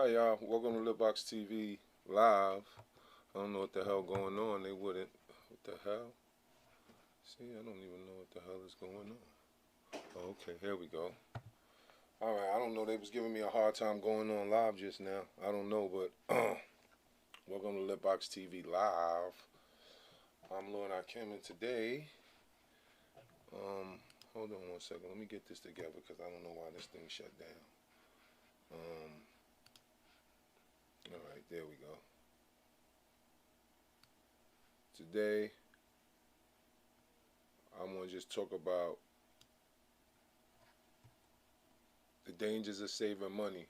Hi y'all, welcome to LitBoxTV live. I don't know what the hell going on. They wouldn't. What the hell? See, I don't even know what the hell is going on. Oh, okay, here we go. All right, I don't know. They was giving me a hard time going on live just now. I don't know, but welcome to LitBoxTV live. I'm Lordikim, and today, hold on one second. Let me get this together because I don't know why this thing shut down. All right, there we go. Today, I'm going to just talk about the dangers of saving money.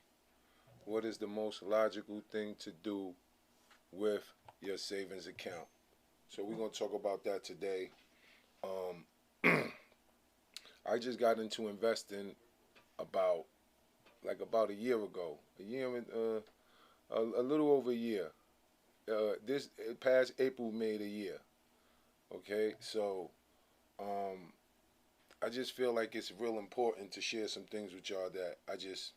What is the most logical thing to do with your savings account? So we're going to talk about that today. I just got into investing about a year ago. A little over a year. This past April made a year. Okay, so I just feel like it's real important to share some things with y'all that I just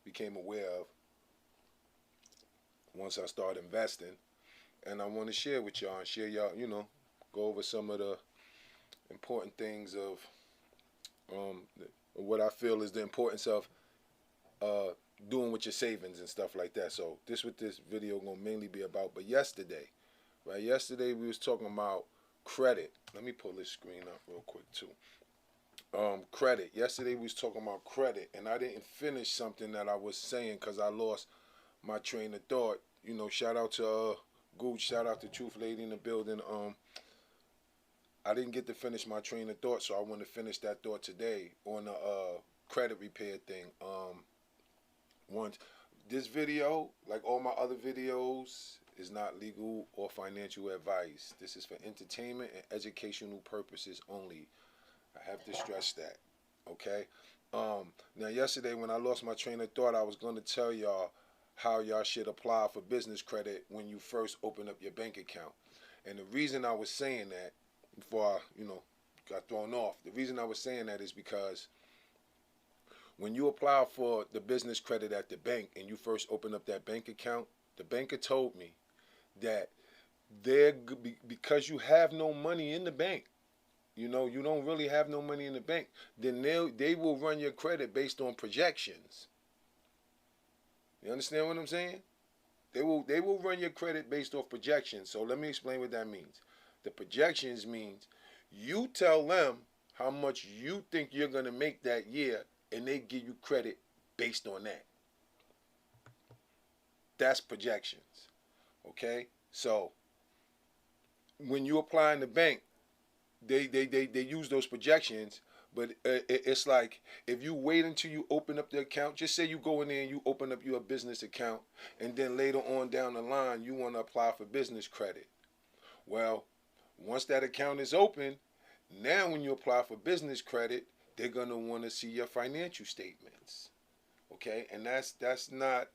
became aware of once I started investing, and I want to share with y'all and share y'all, go over some of the important things of what I feel is the importance of doing with your savings and stuff like that. So this what this video gonna mainly be about. But yesterday we was talking about credit. Let me pull this screen up real quick too. Credit. Yesterday we was talking about credit, and I didn't finish something that I was saying because I lost my train of thought. Shout out to Gooch, shout out to Truth Lady in the building. I didn't get to finish my train of thought, so I want to finish that thought today on the credit repair thing. This video, like all my other videos, is not legal or financial advice. This is for entertainment and educational purposes only. I have to stress that, okay? Now, yesterday when I lost my train of thought, I was going to tell y'all how y'all should apply for business credit when you first open up your bank account. And the reason I was saying that, before I, got thrown off, the reason I was saying that is because when you apply for the business credit at the bank and you first open up that bank account, the banker told me that because you have no money in the bank, you don't really have no money in the bank, then they will run your credit based on projections. You understand what I'm saying? They will run your credit based off projections. So let me explain what that means. The projections means you tell them how much you think you're going to make that year, and they give you credit based on that. That's projections. Okay? So when you apply in the bank, they use those projections, but it's like if you wait until you open up the account, just say you go in there and you open up your business account, and then later on down the line you want to apply for business credit. Well, once that account is open, now when you apply for business credit, they're going to want to see your financial statements. Okay? And that's not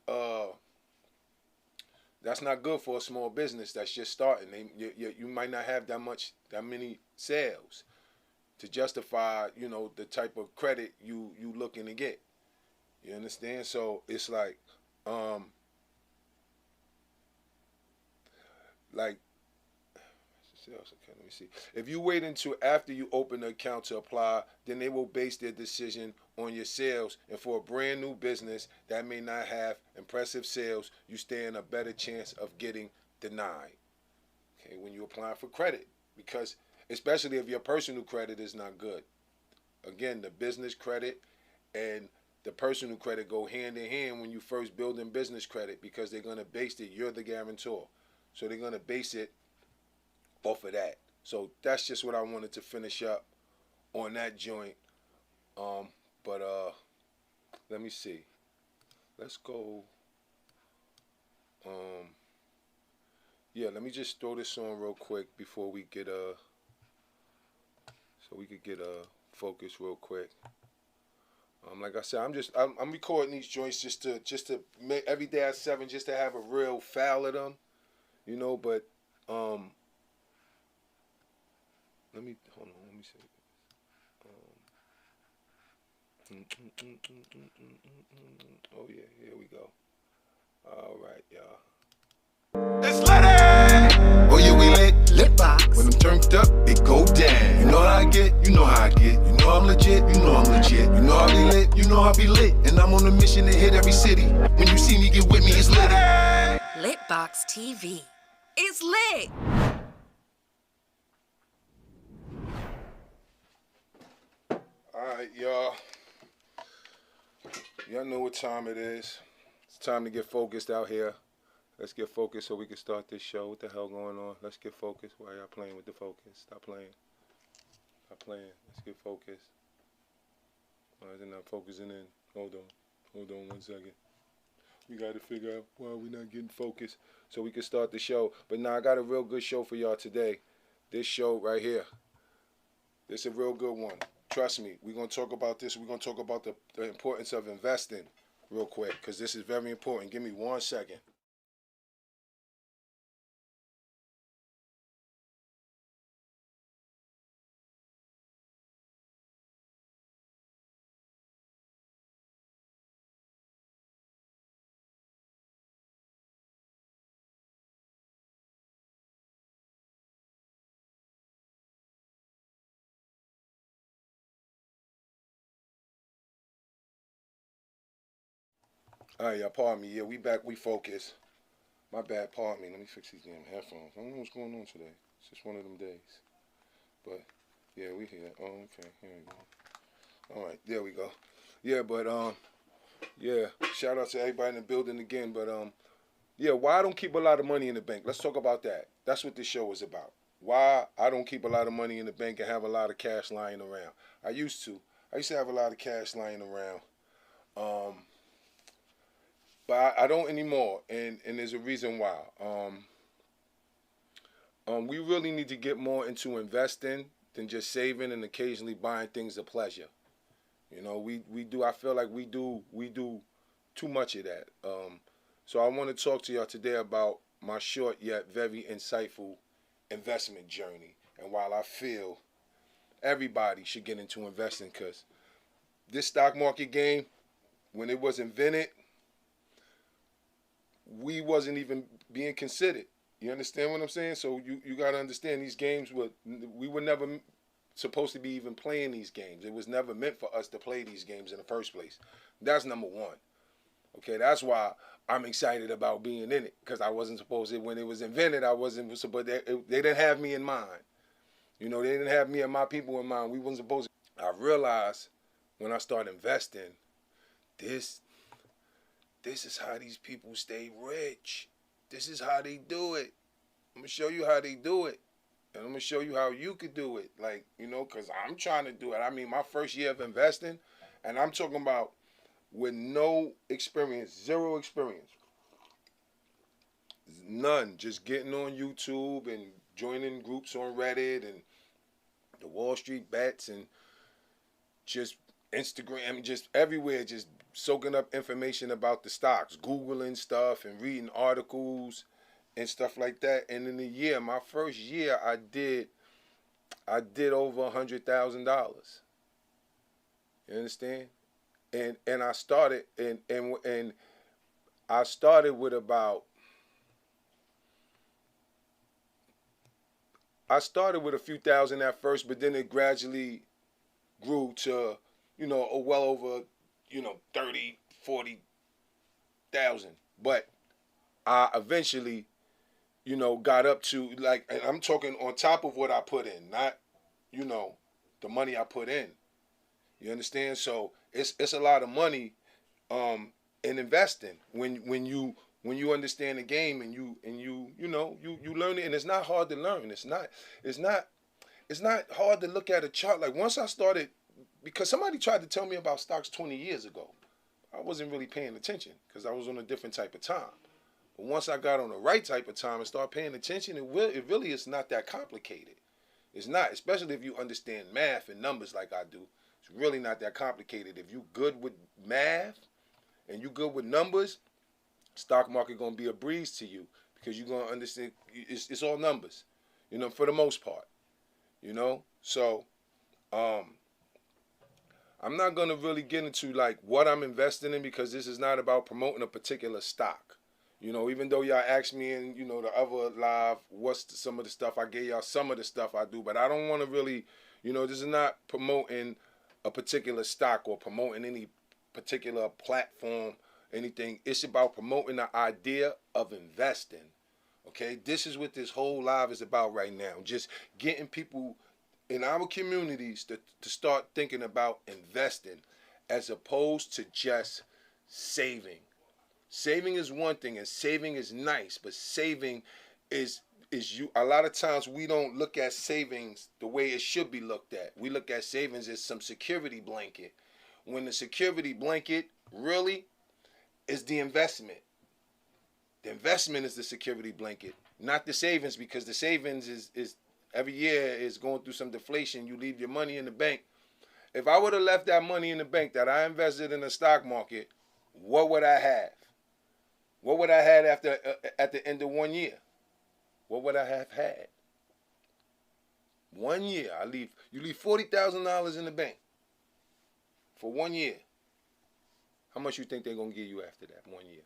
good for a small business that's just starting. You might not have that many sales to justify, the type of credit you looking to get. You understand? So it's like okay, let me see. If you wait until after you open the account to apply, then they will base their decision on your sales. And for a brand new business that may not have impressive sales, you stand a better chance of getting denied. Okay, when you apply for credit, because especially if your personal credit is not good. Again, the business credit and the personal credit go hand in hand when you first build in business credit, because they're going to base it, you're the guarantor. So they're going to base it off of that. So that's just what I wanted to finish up on that joint. But let me see. Let's go. Yeah, let me just throw this on real quick before we get so we could get focus real quick. Like I said, I'm recording these joints just to make every day at 7, just to have a real file of them, But let me hold on. Let me see. Oh yeah, here we go. All right, y'all. It's lit! Oh yeah, we lit. LitBox. When I'm turned up, it go down. You know how I get, you know how I get. You know I'm legit, you know I'm legit. You know I be lit, you know I be lit. And I'm on a mission to hit every city. When you see me, get with me, it's lit. LitBoxTV. It's lit! Alright, y'all. Y'all know what time it is. It's time to get focused out here. Let's get focused so we can start this show. What the hell going on? Let's get focused. Why y'all playing with the focus? Stop playing. Stop playing. Let's get focused. Why is it not focusing in? Hold on. Hold on 1 second. We got to figure out why we're not getting focused so we can start the show. But now I got a real good show for y'all today. This show right here. This is a real good one. Trust me. We're going to talk about this. We're going to talk about the importance of investing real quick because this is very important. Give me 1 second. All right, y'all, pardon me. Yeah, we back. We focus. My bad, pardon me. Let me fix these damn headphones. I don't know what's going on today. It's just one of them days. But, yeah, we here. Oh, okay. Here we go. All right, there we go. Yeah, but, yeah, shout out to everybody in the building again. But, yeah, why I don't keep a lot of money in the bank. Let's talk about that. That's what this show is about. Why I don't keep a lot of money in the bank and have a lot of cash lying around. I used to have a lot of cash lying around. But I don't anymore, and there's a reason why. We really need to get more into investing than just saving and occasionally buying things of pleasure. You know, we do. I feel like we do too much of that. So I want to talk to y'all today about my short yet very insightful investment journey, and while I feel everybody should get into investing, because this stock market game, when it was invented, we wasn't even being considered. You understand what I'm saying? So you got to understand these games we were never supposed to be even playing these games. It was never meant for us to play these games in the first place. That's number one. Okay, that's why I'm excited about being in it, because I wasn't supposed to. When it was invented, I wasn't supposed. They didn't have me in mind. You know, they didn't have me and my people in mind. We wasn't supposed to. I realized when I started investing, this is how these people stay rich. This is how they do it. I'm going to show you how they do it. And I'm going to show you how you could do it. Like, you know, because I'm trying to do it. I mean, my first year of investing, and I'm talking about with no experience, zero experience. None. Just getting on YouTube and joining groups on Reddit and the Wall Street Bets and just Instagram, I mean, just everywhere, just soaking up information about the stocks, Googling stuff and reading articles and stuff like that. And in a year, my first year, I did over $100,000. You understand? And I started and I started with a few thousand at first, but then it gradually grew to, you know, well over, you know, 30, 40,000. But I eventually, you know, got up to, like, and I'm talking on top of what I put in, not, you know, the money I put in. You understand? So it's a lot of money in investing when you understand the game and you know you learn it, and it's not hard to learn. It's not hard to look at a chart. Like, once I started, because somebody tried to tell me about stocks 20 years ago, I wasn't really paying attention because I was on a different type of time. But once I got on the right type of time and started paying attention, it really is not that complicated. It's not, especially if you understand math and numbers like I do. It's really not that complicated. If you good with math and you good with numbers, stock market gonna be a breeze to you, because you're gonna understand it's all numbers, you know, for the most part. You know? So I'm not gonna really get into like what I'm investing in, because this is not about promoting a particular stock. You know, even though y'all asked me in, you know, the other live, some of the stuff I gave y'all, some of the stuff I do, but I don't want to really, you know, this is not promoting a particular stock or promoting any particular platform, anything. It's about promoting the idea of investing. Okay, this is what this whole live is about right now. Just getting people in our communities to start thinking about investing as opposed to just saving. Saving is one thing, and saving is nice, but saving is you. A lot of times we don't look at savings the way it should be looked at. We look at savings as some security blanket, when the security blanket really is the investment. The investment is the security blanket, not the savings, because the savings is every year is going through some deflation. You leave your money in the bank. If I would have left that money in the bank that I invested in the stock market, what would I have? What would I have after at the end of 1 year? What would I have had? 1 year. You leave $40,000 in the bank for 1 year. How much you think they're gonna give you after that 1 year?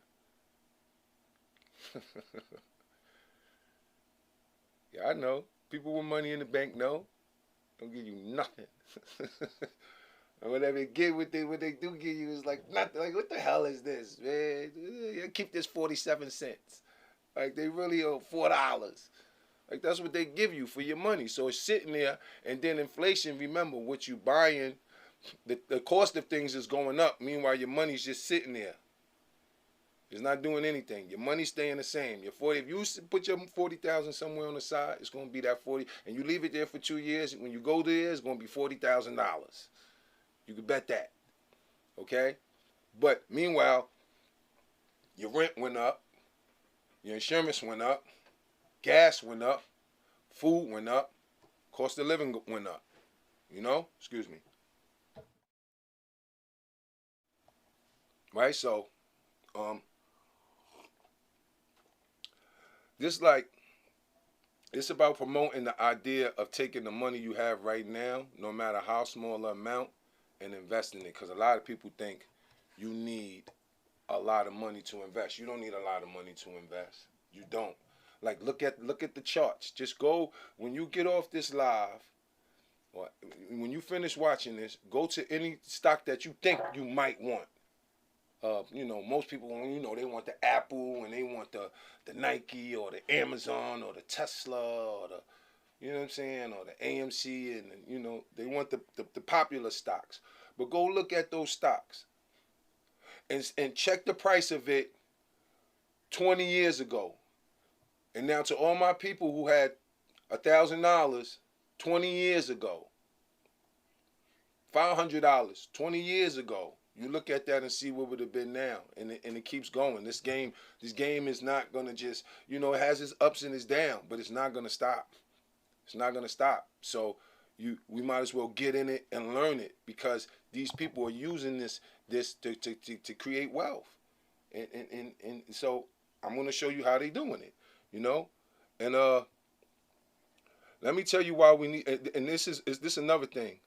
Yeah, I know. People with money in the bank know. Don't give you nothing. And whatever they get, what they do give you is like nothing. Like, what the hell is this, man? You keep this 47 cents. Like, they really owe $4. Like, that's what they give you for your money. So it's sitting there, and then inflation, remember, what you buying, the cost of things is going up. Meanwhile, your money's just sitting there. It's not doing anything. Your money's staying the same. If you put your 40,000 somewhere on the side, it's going to be that 40, and you leave it there for 2 years. When you go there, it's going to be $40,000. You can bet that. Okay? But meanwhile, your rent went up, your insurance went up, gas went up, food went up, cost of living went up. You know? Excuse me. Right? So, it's about promoting the idea of taking the money you have right now, no matter how small the amount, and investing it. Because a lot of people think you need a lot of money to invest. You don't need a lot of money to invest. You don't. Like, look at the charts. Just go, when you get off this live, or when you finish watching this, go to any stock that you think you might want. You know, most people, you know, they want the Apple, and they want the Nike, or the Amazon, or the Tesla, or the, you know what I'm saying, or the AMC, and, you know, they want the popular stocks. But go look at those stocks and check the price of it 20 years ago. And now, to all my people who had $1,000 20 years ago, $500 20 years ago, you look at that and see what would have been now, and it keeps going. This game is not gonna just, you know, it has its ups and its downs, but it's not gonna stop. It's not gonna stop. So we might as well get in it and learn it, because these people are using this to create wealth, and so I'm gonna show you how they doing it, you know, and let me tell you why we need. And this is another thing.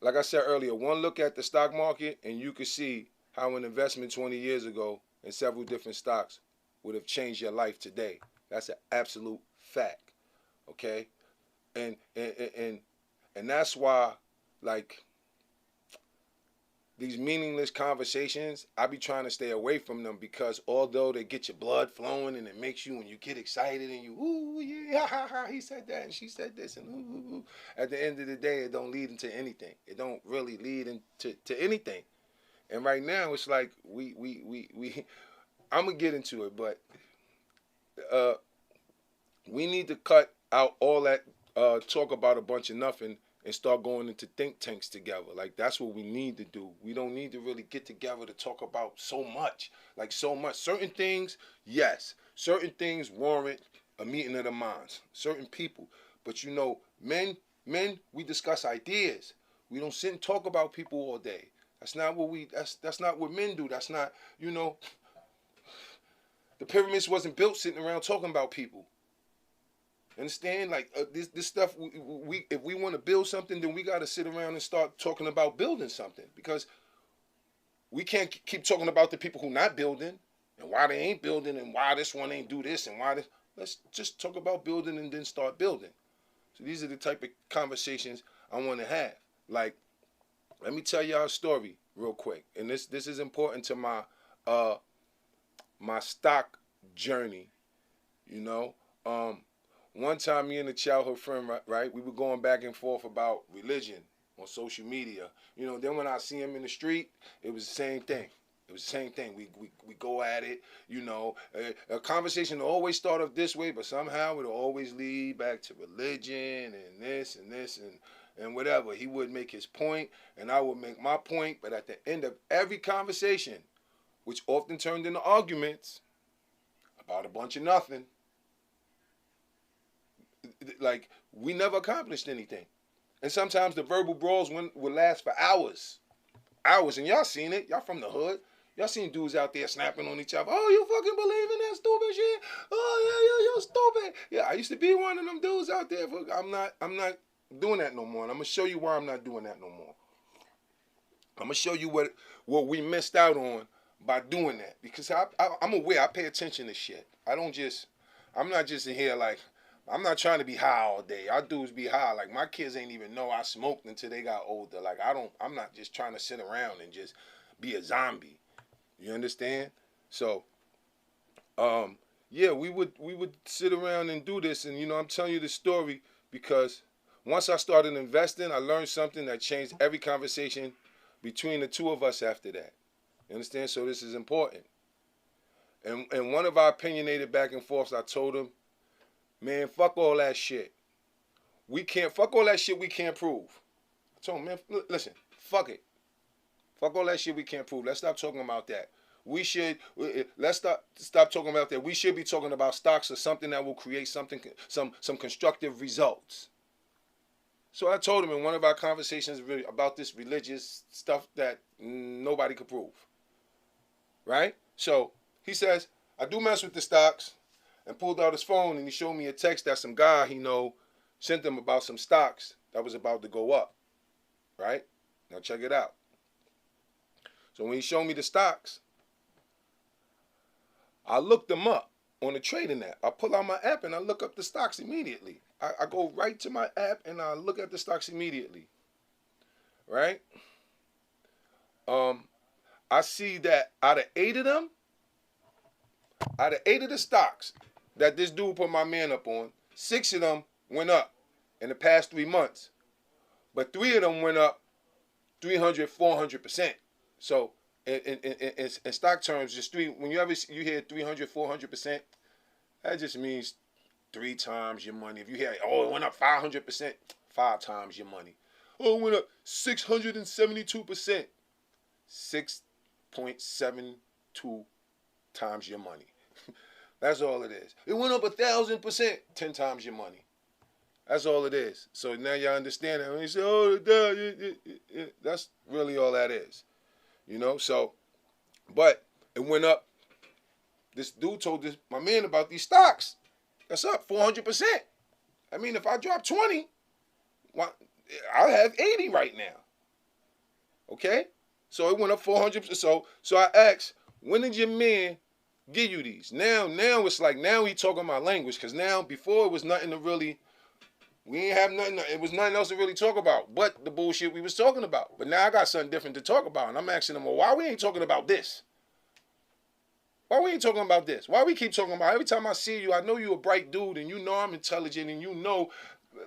Like I said earlier, one look at the stock market and you can see how an investment 20 years ago in several different stocks would have changed your life today. That's an absolute fact, okay? And that's why, like, these meaningless conversations, I be trying to stay away from them, because although they get your blood flowing and it makes you, when you get excited and you, ooh, yeah, ha, ha, he said that and she said this, and ooh, at the end of the day, it don't lead into anything. It don't really lead into anything. And right now, it's like I'm going to get into it, but we need to cut out all that talk about a bunch of nothing and start going into think tanks together. Like, that's what we need to do. We don't need to really get together to talk about so much. Like, so much. Certain things, yes. Certain things warrant a meeting of the minds. Certain people. But, you know, men, we discuss ideas. We don't sit and talk about people all day. That's not what that's not what men do. That's not, you know, the pyramids wasn't built sitting around talking about people. Understand? Like, this stuff, we if we want to build something, then we got to sit around and start talking about building something, because we can't keep talking about the people who not building and why they ain't building, and why this one ain't do this, and why this. Let's just talk about building and then start building. So these are the type of conversations I want to have. Like, let me tell y'all a story real quick, and this is important to my my stock journey. You know, one time me and a childhood friend, right, we were going back and forth about religion on social media. You know, then when I see him in the street, it was the same thing. It was the same thing. We go at it, you know. A conversation will always start off this way, but somehow it'll always lead back to religion and this and whatever. He would make his point, and I would make my point, but at the end of every conversation, which often turned into arguments about a bunch of nothing, like, we never accomplished anything. And sometimes the verbal brawls would last for hours. Hours, and y'all seen it. Y'all from the hood. Y'all seen dudes out there snapping on each other. Oh, you fucking believe in that stupid shit? Oh, yeah, you're stupid. Yeah, I used to be one of them dudes out there. I'm not doing that no more. And I'm going to show you why I'm not doing that no more. I'm going to show you what we missed out on by doing that. Because I'm aware. I pay attention to shit. I'm not just in here like, I'm not trying to be high all day. Our dudes be high. Like, my kids ain't even know I smoked until they got older. Like, I'm not just trying to sit around and just be a zombie. You understand? So, yeah, we would sit around and do this. And, you know, I'm telling you this story because once I started investing, I learned something that changed every conversation between the two of us after that. You understand? So this is important. And one of our opinionated back and forths, I told him, man, fuck all that shit. Fuck all that shit we can't prove. I told him, man, listen, fuck it. Fuck all that shit we can't prove. Let's stop talking about that. Let's stop talking about that. We should be talking about stocks or something that will create some constructive results. So I told him in one of our conversations about this religious stuff that nobody could prove. Right? So he says, I do mess with the stocks, and pulled out his phone and he showed me a text that some guy he know sent him about some stocks that was about to go up. Right? Now check it out. So when he showed me the stocks, I looked them up on the trading app. I pull out my app and I look up the stocks immediately. I go right to my app and I look at the stocks immediately. Right? I see that out of 8 of the stocks that this dude put my man up on, 6 of them went up in the past 3 months. But 3 of them went up 300, 400%. So in stock terms, just when you hear 300, 400%, that just means 3 times your money. If you hear, oh, it went up 500%, 5 times your money. Oh, it went up 672%, 6.72 times your money. That's all it is. It went up 1,000%, 10 times your money. That's all it is. So now y'all understand that. When you say, oh, that's really all that is. You know, so, but it went up. This dude told my man about these stocks. That's up 400%. I mean, if I drop 20, I'll have 80 right now. Okay? So it went up 400%. So I asked, when did your man give you these? Now it's like, now he talking my language, because now before it was nothing to really, we ain't have nothing, it was nothing else to really talk about but the bullshit we was talking about. But now I got something different to talk about, and I'm asking him, well, why we ain't talking about this? Why we ain't talking about this? Why we keep talking about, every time I see you, I know you a bright dude, and you know I'm intelligent, and you know,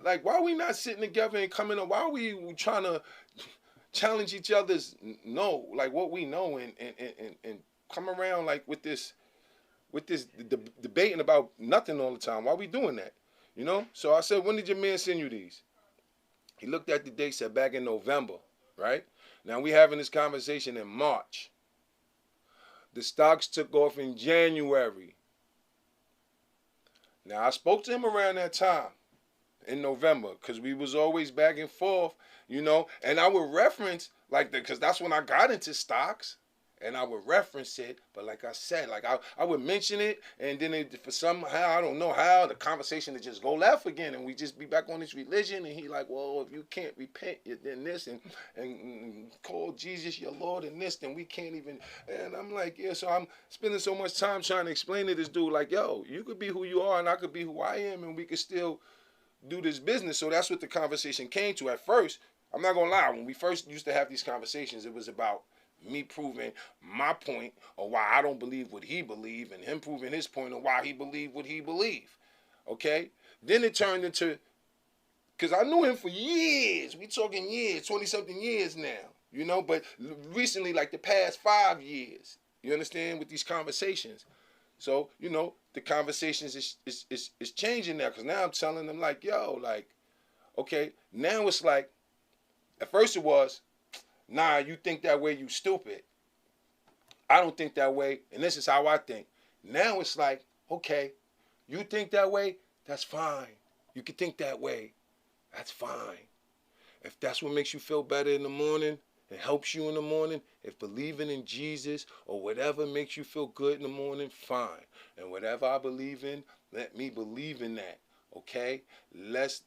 like, why we not sitting together and coming up? Why are we trying to challenge each other's know, like what we know, and come around like with this debating about nothing all the time? Why we doing that? You know? So I said, when did your man send you these? He looked at the date, said back in November, right? Now we having this conversation in March. The stocks took off in January. Now I spoke to him around that time in November, because we was always back and forth, you know, and I would reference like because that's when I got into stocks. and I would reference it, but like I said, like I would mention it, and then for somehow, I don't know how, the conversation would just go left again, and we just be back on this religion, and he like, well, if you can't repent, then this, and call Jesus your Lord and this, then we can't even, and I'm like, yeah, so I'm spending so much time trying to explain to this dude, like, yo, you could be who you are, and I could be who I am, and we could still do this business. So that's what the conversation came to. At first, I'm not gonna lie, when we first used to have these conversations, it was about me proving my point or why I don't believe what he believed, and him proving his point on why he believed what he believed. Okay? Then it turned into, because I knew him for years. We talking years, 20-something years now. You know, but recently, like the past 5 years, you understand, with these conversations. So, you know, the conversations is changing now, because now I'm telling them, like, yo, like, okay, now it's like, at first it was, nah, you think that way, you stupid. I don't think that way, and this is how I think. Now it's like, okay, you think that way, that's fine. You can think that way, that's fine. If that's what makes you feel better in the morning, it helps you in the morning, if believing in Jesus or whatever makes you feel good in the morning, fine. And whatever I believe in, let me believe in that, okay? Let's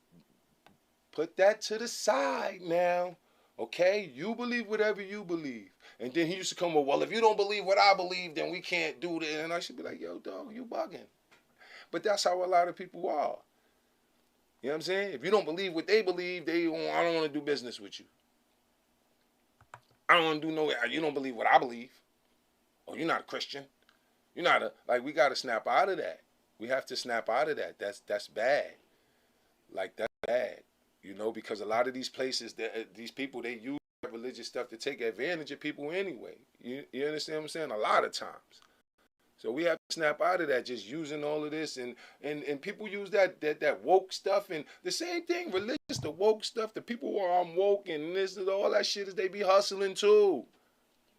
put that to the side now. Okay, you believe whatever you believe. And then he used to come with, well, if you don't believe what I believe, then we can't do that. And I should be like, yo, dog, you bugging. But that's how a lot of people are. You know what I'm saying? If you don't believe what they believe, I don't want to do business with you. I don't want to do you don't believe what I believe. Oh, you're not a Christian. You're not we got to snap out of that. We have to snap out of that. That's bad. Like, that's bad. You know, because a lot of these places, these people, they use religious stuff to take advantage of people anyway. You understand what I'm saying? A lot of times. So we have to snap out of that, just using all of this. And people use that woke stuff. And the same thing, religious, the woke stuff, the people who are woke and this and all that shit, is they be hustling too.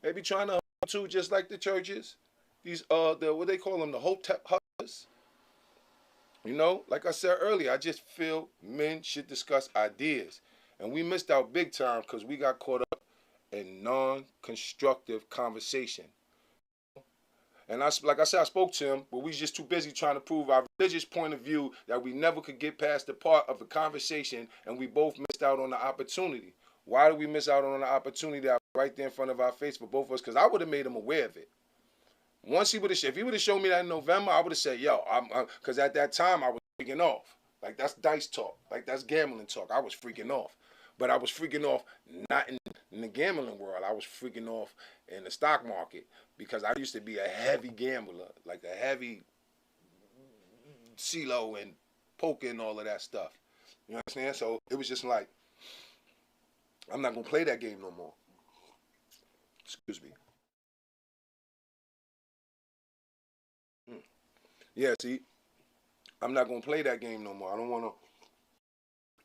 They be trying to hustle too, just like the churches. These, what they call them, the hotep hustlers. You know, like I said earlier, I just feel men should discuss ideas. And we missed out big time because we got caught up in non-constructive conversation. And like I said, I spoke to him, but we was just too busy trying to prove our religious point of view that we never could get past the part of the conversation, and we both missed out on the opportunity. Why did we miss out on the opportunity that was right there in front of our face for both of us? Because I would have made him aware of it. Once if he would have shown me that in November, I would have said, yo, because at that time I was freaking off. Like, that's dice talk. Like, that's gambling talk. I was freaking off. But I was freaking off not in the gambling world. I was freaking off in the stock market because I used to be a heavy gambler, like a heavy CeeLo and poker and all of that stuff. You understand? So it was just like, I'm not going to play that game no more. Excuse me. Yeah, see, I'm not going to play that game no more. I don't want to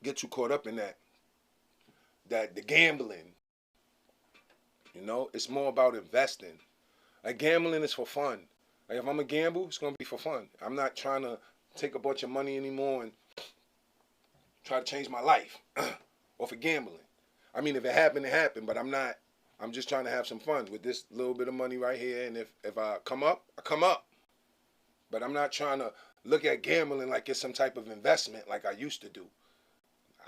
get too caught up in the gambling. You know, it's more about investing. Like, gambling is for fun. Like, if I'm going to gamble, it's going to be for fun. I'm not trying to take a bunch of money anymore and try to change my life off of gambling. I mean, if it happened, it happened, but I'm just trying to have some fun with this little bit of money right here, and if I come up, I come up. But I'm not trying to look at gambling like it's some type of investment like I used to do.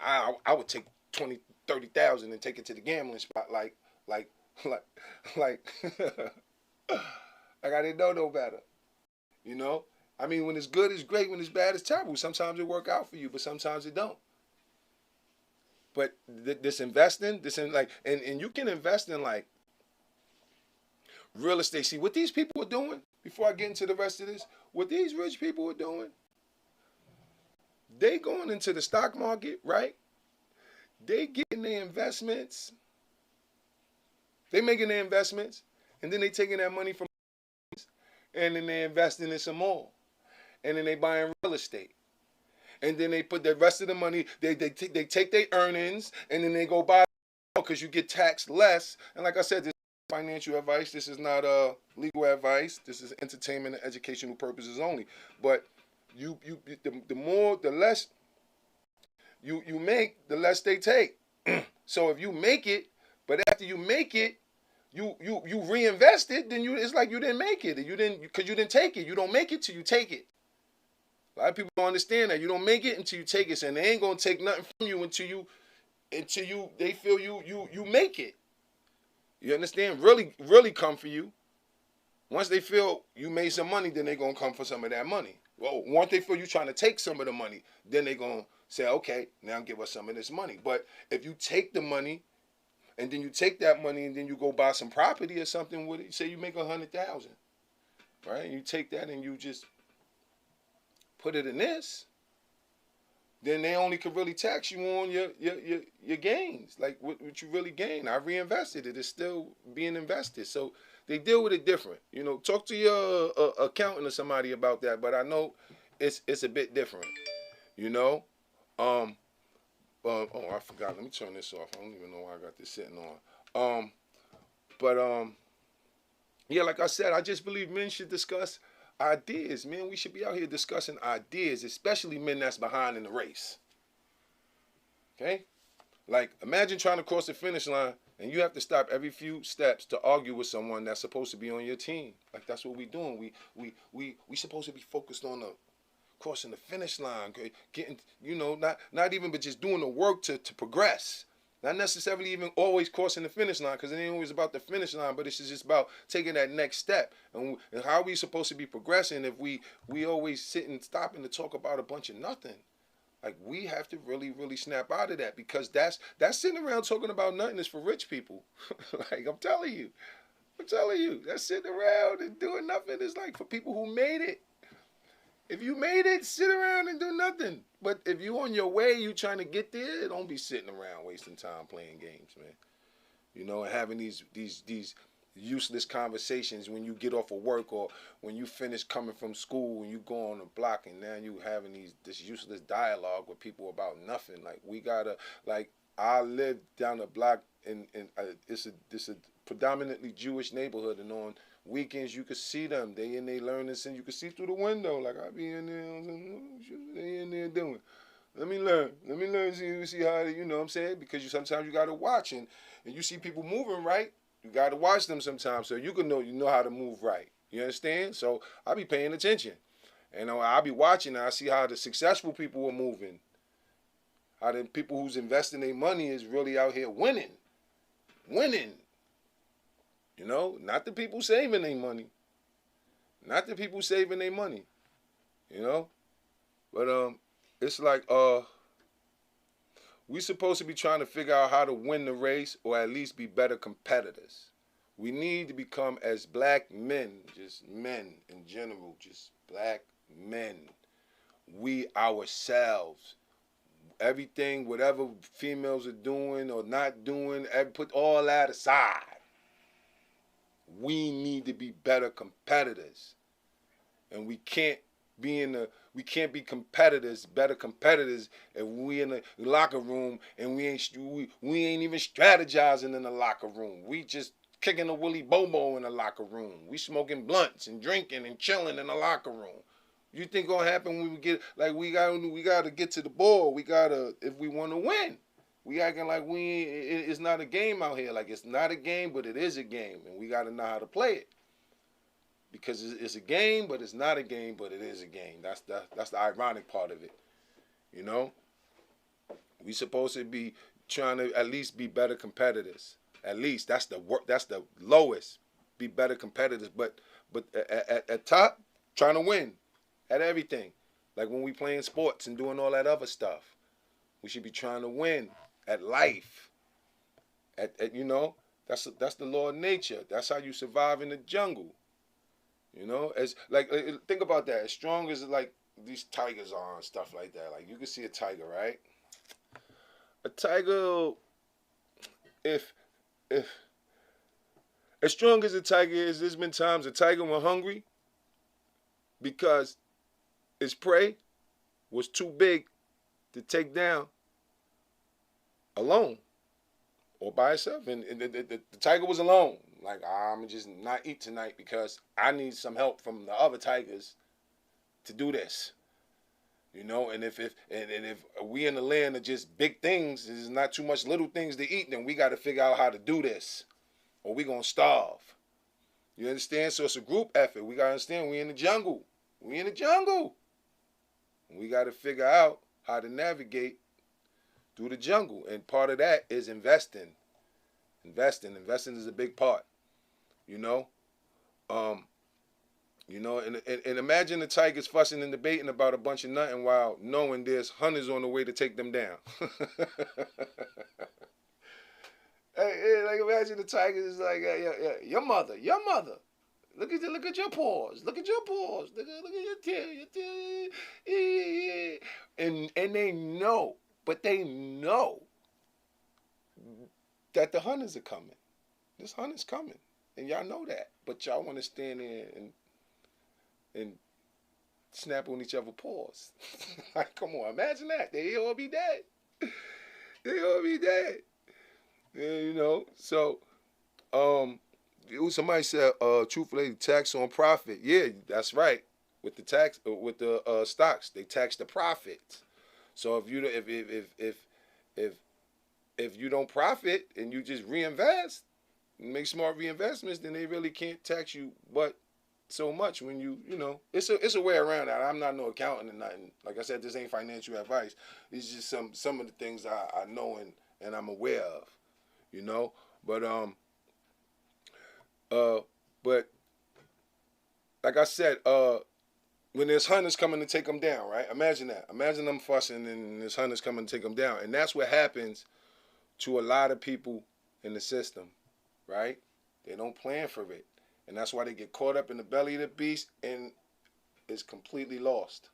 I would take 20, 30,000 and take it to the gambling spot like I didn't know no better. You know? I mean, when it's good, it's great. When it's bad, it's terrible. Sometimes it work out for you, but sometimes it don't. But this investing, and you can invest in like real estate. See, what these people are doing, before I get into the rest of this, what these rich people are doing, they going into the stock market, right? They getting their investments. They making their investments, and then they taking that money from, and then they investing in some more, and then they buying real estate, and then they put the rest of the money. They take their earnings, and then they go buy because you get taxed less. And like I said, this is financial advice. This is not legal advice. This is entertainment and educational purposes only. But the less you make, the less they take. So if you make it, but after you make it, you reinvested, then it's like you didn't make it. You didn't take it. You don't make it till you take it. A lot of people don't understand that. You don't make it until you take it, and they ain't gonna take nothing from you until they feel you make it. You understand? Really come for you. Once they feel you made some money, then they gonna come for some of that money. Well, once they feel you trying to take some of the money, then they gonna say, okay, now give us some of this money. But if you take the money, and then you take that money, and then you go buy some property or something with it, say you make $100,000, right? And you take that and you just put it in this, then they only could really tax you on your gains, like what you really gain. I reinvested it; it's still being invested, so they deal with it different. Talk to your accountant or somebody about that. But I know it's a bit different. Oh, I forgot. Let me turn this off. I don't even know why I got this sitting on. Yeah, like I said, I just believe men should discuss ideas, man. We should be out here discussing ideas, especially men that's behind in the race. Okay? Like, imagine trying to cross the finish line and you have to stop every few steps to argue with someone that's supposed to be on your team. Like, that's what we doing. We supposed to be focused on the crossing the finish line, getting, not even, but just doing the work to progress. Not necessarily even always crossing the finish line, because it ain't always about the finish line, but it's just about taking that next step. And how are we supposed to be progressing if we always sit and stopping to talk about a bunch of nothing? Like, we have to really, really snap out of that, because that's sitting around talking about nothing is for rich people. Like, I'm telling you, that sitting around and doing nothing is like for people who made it. If you made it, sit around and do nothing. But if you on your way, you trying to get there, don't be sitting around wasting time playing games, man. And having these useless conversations when you get off of work, or when you finish coming from school and you go on the block, and now you having this useless dialogue with people about nothing. Like, we gotta, like, I live down the block and it's a predominantly Jewish neighborhood, and on weekends you could see them. They in there learning, and you could see through the window. Like, I be in there, what they in there doing? Let me learn, see how, what I'm saying? Because sometimes you gotta watch, and you see people moving right. You gotta watch them sometimes, so you know how to move right. You understand? So I be paying attention, and I be watching, and I see how the successful people are moving. How the people who's investing their money is really out here winning. Not the people saving their money. But it's like we supposed to be trying to figure out how to win the race, or at least be better competitors. We need to become, as black men, just men in general, just black men, we ourselves, everything, whatever females are doing or not doing, put all that aside. We need to be better competitors, and we can't be better competitors, if we in the locker room and we ain't even strategizing in the locker room. We just kicking a Willy Bobo in the locker room. We smoking blunts and drinking and chilling in the locker room. You think gonna happen when we get, like, we gotta get to the ball. We gotta, if we want to win. We acting like it's not a game out here. Like, it's not a game, but it is a game, and we gotta know how to play it. Because it's a game, but it's not a game, but it is a game. That's the ironic part of it. We supposed to be trying to at least be better competitors. At least that's the lowest. Be better competitors, but at top, trying to win at everything. Like when we playing sports and doing all that other stuff, we should be trying to win at life. That's the law of nature. That's how you survive in the jungle. As like, think about that. As strong as like these tigers are and stuff like that. Like, you can see a tiger, right? A tiger, if as strong as a tiger is, there's been times a tiger went hungry because its prey was too big to take down alone or by itself, and the tiger was alone. Like, I'm just not eat tonight because I need some help from the other tigers to do this. And if we in the land of just big things, there's not too much little things to eat, then we got to figure out how to do this. or we gonna starve. You understand? So it's a group effort. We gotta understand we in the jungle. We in the jungle. We gotta figure out how to navigate through the jungle. And part of that is investing. Investing is a big part. You know? And imagine the tigers fussing and debating about a bunch of nothing while knowing there's hunters on the way to take them down. Hey, like imagine the tigers is like, your mother. Look at your paws. Look at your tail. And they know, but they know that the hunters are coming. This hunter's coming, and y'all know that. But y'all want to stand there and snap on each other's paws. Like, come on, imagine that. They all be dead. Yeah, so somebody said truthfully tax on profit. Yeah, that's right. With the tax with the stocks, they tax the profit. So if you don't profit and you just reinvest, make smart reinvestments, then they really can't tax you but so much when it's a way around that. I'm not no accountant or nothing. Like I said, this ain't financial advice. It's just some of the things I know and I'm aware of. But like I said, when there's hunters coming to take them down, right? Imagine that. Imagine them fussing and there's hunters coming to take them down. And that's what happens to a lot of people in the system, right? They don't plan for it. And that's why they get caught up in the belly of the beast and is completely lost.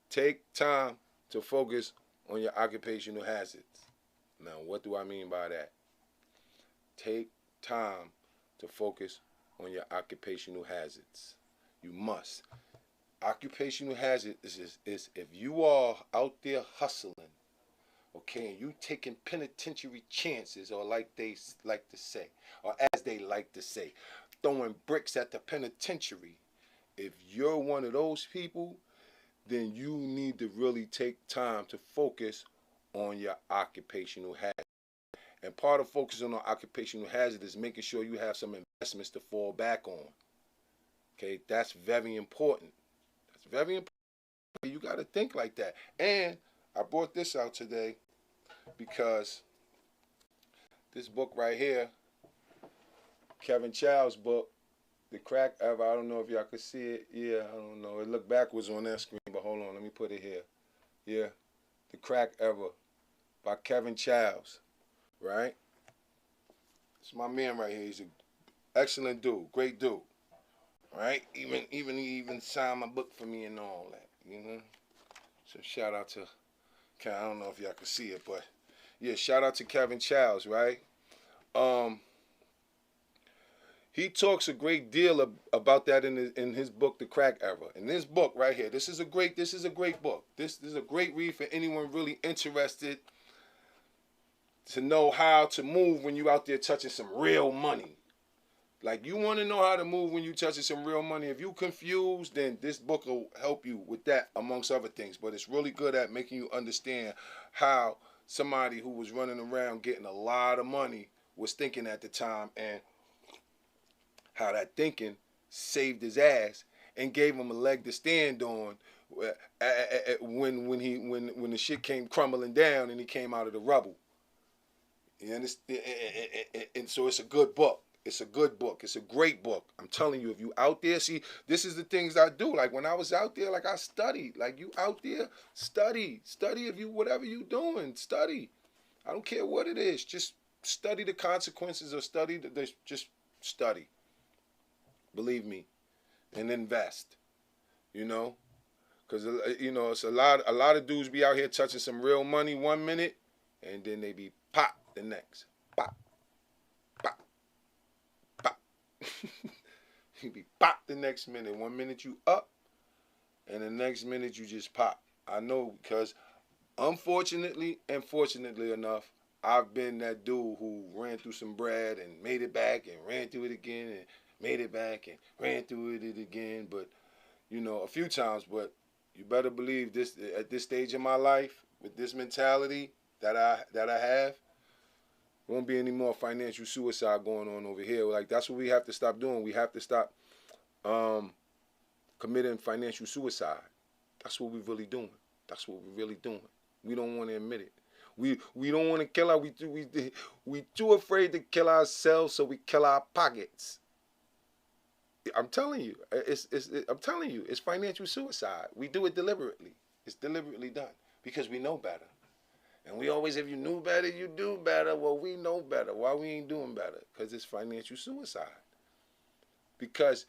Take time to focus on your occupational hazards. Now, what do I mean by that? Take time to focus on your occupational hazards. You must. Occupational hazard is if you are out there hustling, okay, and you taking penitentiary chances, or like they like to say, or as they like to say, throwing bricks at the penitentiary. If you're one of those people, then you need to really take time to focus on your occupational hazard. And part of focusing on occupational hazard is making sure you have some investments to fall back on. Okay, that's very important. That's very important. You got to think like that. And I brought this out today because this book right here, Kevin Child's book, The Crack Ever. I don't know if y'all could see it. Yeah, I don't know. It looked backwards on that screen, but hold on. Let me put it here. Yeah, The Crack Ever by Kevin Childs. Right? It's my man right here. He's an excellent dude. Great dude. Right? Even signed my book for me and all that. So shout out to, I don't know if y'all can see it, but yeah, shout out to Kevin Childs, right? He talks a great deal about that in his book, The Crack Era. In this book right here, this is a great book. This is a great read for anyone really interested to know how to move when you out there touching some real money. Like, you want to know how to move when you touching some real money. If you confused, then this book will help you with that, amongst other things. But it's really good at making you understand how somebody who was running around getting a lot of money was thinking at the time, and how that thinking saved his ass and gave him a leg to stand on when the shit came crumbling down and he came out of the rubble. You understand? And so it's a good book. It's a good book. It's a great book. I'm telling you, if you out there, see, this is the things I do. Like, when I was out there, like, I studied. Like, you out there, study. Study. If you, whatever you doing, study. I don't care what it is. Just study the consequences, or just study. Believe me. And invest. Because, it's a lot of dudes be out here touching some real money 1 minute, and then they be pop the next. Pop. Pop. Pop. You be pop the next minute. 1 minute you up, and the next minute you just pop. I know, because unfortunately and fortunately enough, I've been that dude who ran through some bread and made it back and ran through it again and made it back and ran through it again, but a few times. But you better believe this, at this stage in my life, with this mentality that I have, Won't be any more financial suicide going on over here. Like, that's what we have to stop doing. We have to stop committing financial suicide. That's what we're really doing. That's what we're really doing. We don't want to admit it. We don't want to kill our. We too afraid to kill ourselves, so we kill our pockets. I'm telling you, I'm telling you, it's financial suicide. We do it deliberately. It's deliberately done because we know better. And we always, if you knew better, you do better. Well, we know better. Why we ain't doing better? Because it's financial suicide. Because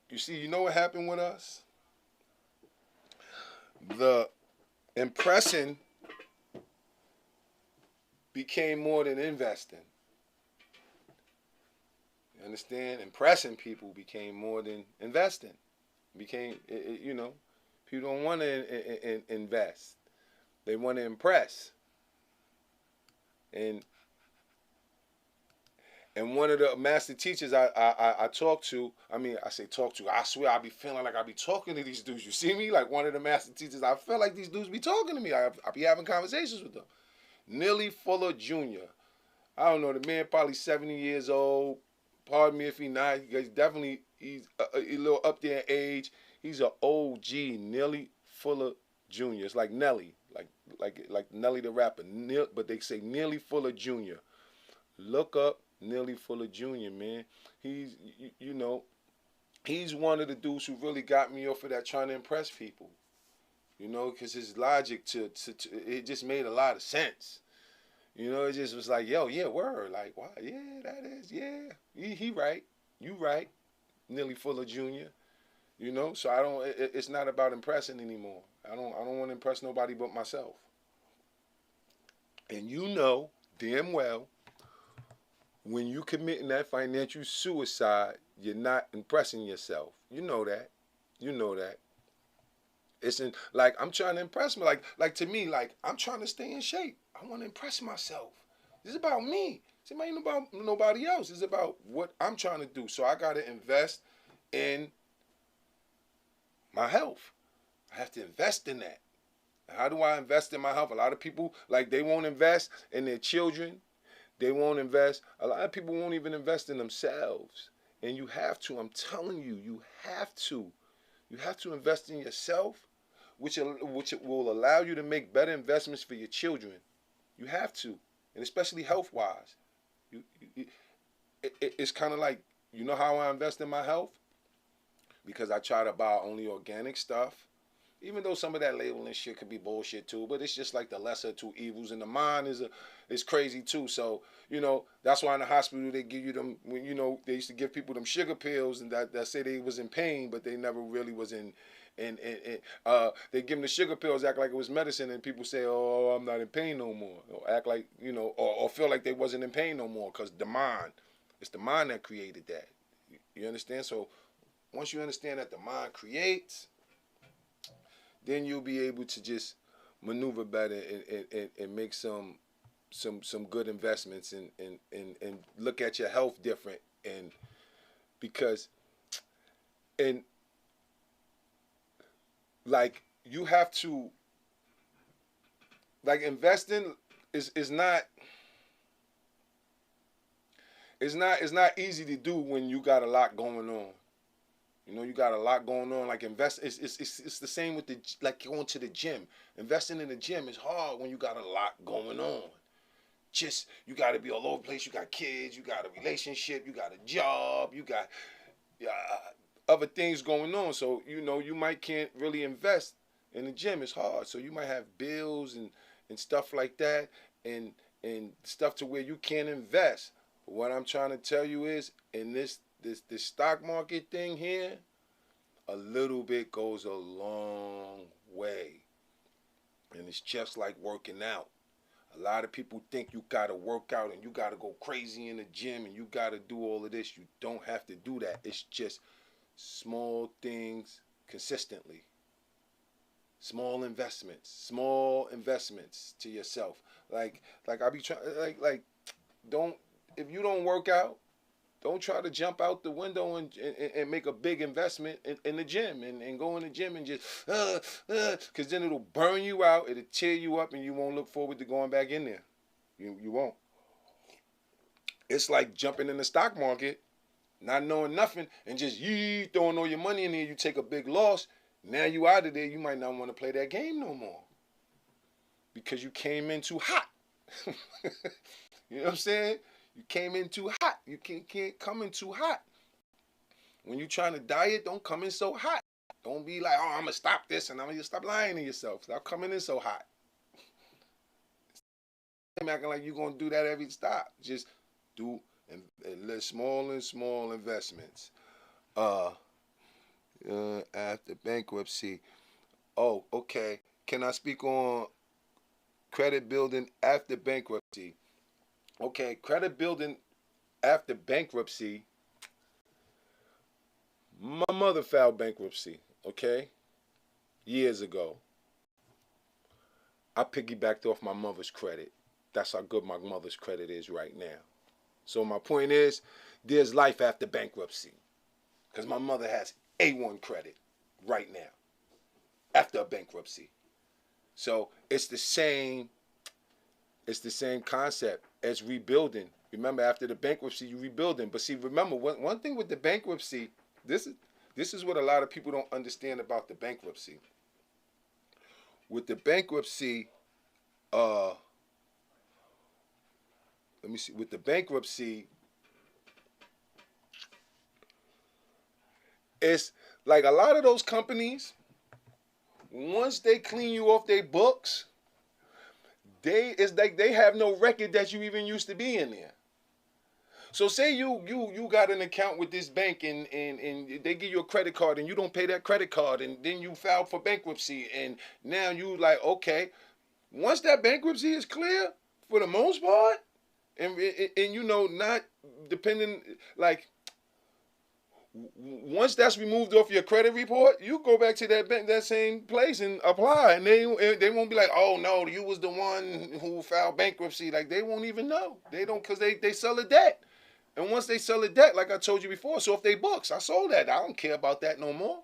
you see, you know what happened with us? The impressing became more than investing. You understand? Impressing people became more than investing. Became, you know, people don't want to invest. They want to impress. And one of the master teachers I talk to, I say talk to, I swear I be feeling like I be talking to these dudes. You see me? Like one of the master teachers, I feel like these dudes be talking to me. I be having conversations with them. Neely Fuller Jr. I don't know, the man probably 70 years old. Pardon me if he's not. He's definitely, he's a little up there in age. He's an OG, Neely Fuller Jr. It's like Nelly, like Nelly the rapper. But they say Neely Fuller Jr. Look up Neely Fuller Jr., man. He's, you know, he's one of the dudes who really got me off of that trying to impress people. You know, because his logic it just made a lot of sense. You know, it just was like, yo, yeah, word. Like, wow, yeah, that is, yeah. He right. You right. Neely Fuller Jr. You know, so I don't, it's not about impressing anymore. I don't want to impress nobody but myself. And you know damn well, when you committing that financial suicide, you're not impressing yourself. You know that. You know that. It's in, like, I'm trying to impress me. Like to me, like, I'm trying to stay in shape. I want to impress myself. This is about me. This ain't about nobody else. It's about what I'm trying to do. So I got to invest in my health. I have to invest in that. How do I invest in my health? A lot of people, like, they won't invest in their children. They won't invest. A lot of people won't even invest in themselves. And you have to. I'm telling you, you have to. You have to invest in yourself, which will allow you to make better investments for your children. You have to, and especially health-wise. It's kind of like, you know how I invest in my health? Because I try to buy only organic stuff. Even though some of that labeling shit could be bullshit too, but it's just like the lesser two evils, and the mind is crazy too. So, you know, that's why in the hospital they give you them, you know, they used to give people them sugar pills and that say they was in pain, but they never really was in they give them the sugar pills, act like it was medicine, and people say, oh, I'm not in pain no more. Or act like, you know, or feel like they wasn't in pain no more, because the mind, it's the mind that created that. You understand? So once you understand that the mind creates, then you'll be able to just maneuver better and make some good investments and look at your health different. And because, and like, you have to, like, investing is not, it's not easy to do when you got a lot going on. You know, you got a lot going on. Like, invest, it's the same with like going to the gym. Investing in the gym is hard when you got a lot going on. Just, you got to be all over the place. You got kids, you got a relationship, you got a job, you got other things going on. So, you know, you can't really invest in the gym. It's hard. So you might have bills and stuff like that, and stuff to where you can't invest. But what I'm trying to tell you is, in this stock market thing here, a little bit goes a long way. And it's just like working out. A lot of people think you got to work out and you got to go crazy in the gym and you got to do all of this. You don't have to do that. It's just small things consistently. Small investments to yourself. Like I be trying, like don't, if you don't work out, Don't try to jump out the window and make a big investment in the gym and go in the gym and just, because then it'll burn you out, it'll tear you up, and you won't look forward to going back in there. You won't. It's like jumping in the stock market, not knowing nothing, and just throwing all your money in there. You take a big loss. Now you out of there. You might not want to play that game no more because you came in too hot. You know what I'm saying? You came in too hot. You can't come in too hot. When you're trying to diet, don't come in so hot. Don't be like, oh, I'm going to stop this and I'm going to stop lying to yourself. Stop coming in so hot. Acting like you're going to do that every stop. Just do small and small investments. After bankruptcy. Oh, okay. Can I speak on credit building after bankruptcy? Okay, credit building after bankruptcy. My mother filed bankruptcy, okay, years ago. I piggybacked off my mother's credit. That's how good my mother's credit is right now. So my point is, there's life after bankruptcy. Because my mother has A1 credit right now, after a bankruptcy. So it's the same concept as rebuilding. Remember, after the bankruptcy, you're rebuilding. But see, remember, one thing with the bankruptcy, this is what a lot of people don't understand about the bankruptcy. With the bankruptcy, let me see, with the bankruptcy, it's like a lot of those companies, once they clean you off their books, it's like they have no record that you even used to be in there. So say you got an account with this bank and they give you a credit card and you don't pay that credit card and then you filed for bankruptcy and now you like, okay, once that bankruptcy is clear, for the most part, and you know, not depending, like, once that's removed off your credit report, you go back to that same place and apply, and they won't be like, oh no, you was the one who filed bankruptcy. Like, they won't even know. They don't, because they sell the debt, and once they sell the debt, like I told you before, so if they books, I sold that. I don't care about that no more.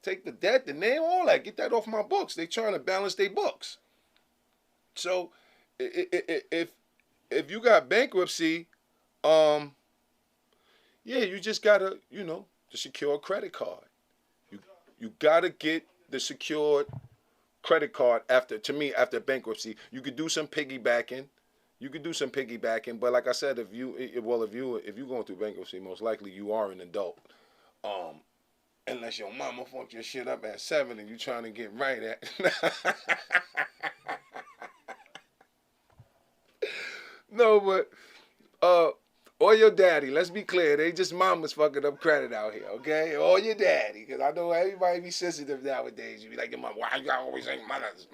Take the debt, the name, all that, get that off my books. They trying to balance their books. So if you got bankruptcy, yeah, you just gotta, you know, the secure credit card. You gotta get the secured credit card after bankruptcy. You could do some piggybacking. But like I said, if you're going through bankruptcy, most likely you are an adult. Unless your mama fucked your shit up at 7 and you trying to get right at. No, but or your daddy. Let's be clear. They just mama's fucking up credit out here, okay? Or your daddy. Because I know everybody be sensitive nowadays. You be like, why you always say mothers?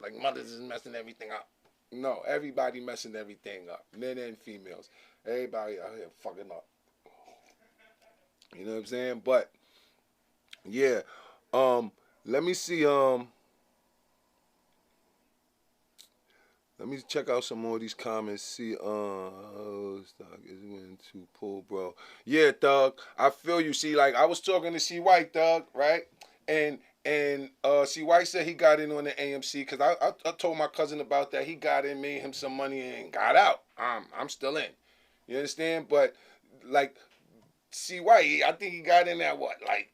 Like, mothers is messing everything up. No, everybody messing everything up. Men and females. Everybody out here fucking up. You know what I'm saying? But, yeah. Let me see, let me check out some more of these comments. See, stock is going to pull, bro. Yeah, Thug. I feel you. See, like, I was talking to C. White, Thug, right? And C. White said he got in on the AMC because I told my cousin about that. He got in, made him some money, and got out. I'm still in. You understand? But, like, C. White, I think he got in at what, like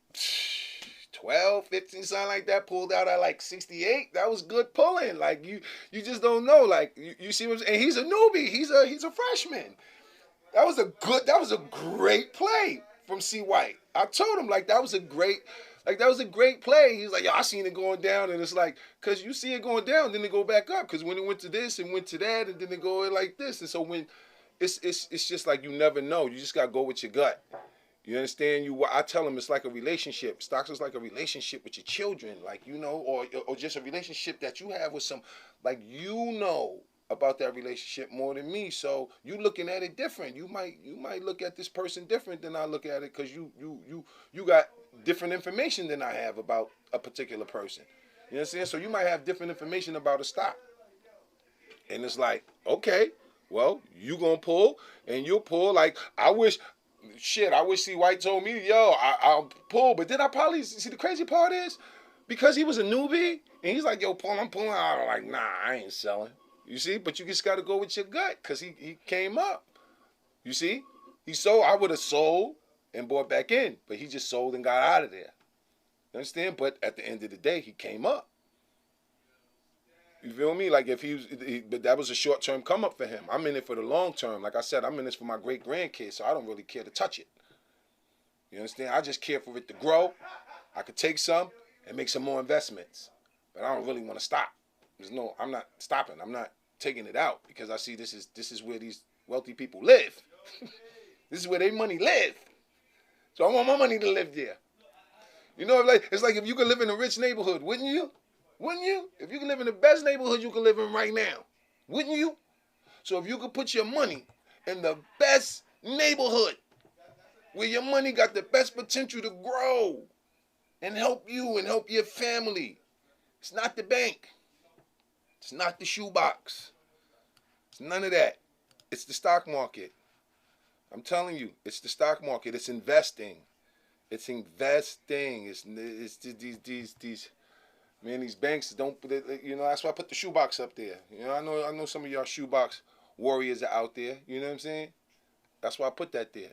12, 15, something like that, pulled out at like 68. That was good pulling. Like, you just don't know. Like, you see what I'm saying? And he's a newbie. He's a freshman. That was a great play from C. White. I told him, like, that was a great play. He's like, yo, I seen it going down, and it's like, cause you see it going down, then it go back up. Cause when it went to this and went to that, and then it go like this. And so when it's just like, you never know. You just gotta go with your gut. You understand? I tell them it's like a relationship. Stocks is like a relationship with your children, like, you know, or just a relationship that you have with some, like, you know about that relationship more than me. So you looking at it different. You might look at this person different than I look at it, because you got different information than I have about a particular person. You know what I'm saying? So you might have different information about a stock. And it's like, okay, Well, you gonna pull, and you'll pull. Like, I wish C. White told me, yo, I'll pull. But then I probably, see, the crazy part is, because he was a newbie, and he's like, yo, Paul, I'm pulling out. I'm like, nah, I ain't selling. You see? But you just got to go with your gut, because he came up. You see? He sold. I would have sold and bought back in, but he just sold and got out of there. You understand? But at the end of the day, he came up. You feel me? Like, if but that was a short-term come up for him. I'm in it for the long term. Like I said, I'm in this for my great-grandkids, so I don't really care to touch it. You understand? I just care for it to grow. I could take some and make some more investments, but I don't really want to stop. I'm not stopping. I'm not taking it out, because I see this is where these wealthy people live. This is where their money live. So I want my money to live there. You know, it's like if you could live in a rich neighborhood, wouldn't you? Wouldn't you? If you could live in the best neighborhood you could live in right now, wouldn't you? So if you could put your money in the best neighborhood, where your money got the best potential to grow and help you and help your family. It's not the bank. It's not the shoebox. It's none of that. It's the stock market. I'm telling you, it's the stock market. It's investing. It's investing. It's these man, these banks don't, you know, that's why I put the shoebox up there. You know, I know some of y'all shoebox warriors are out there. You know what I'm saying? That's why I put that there.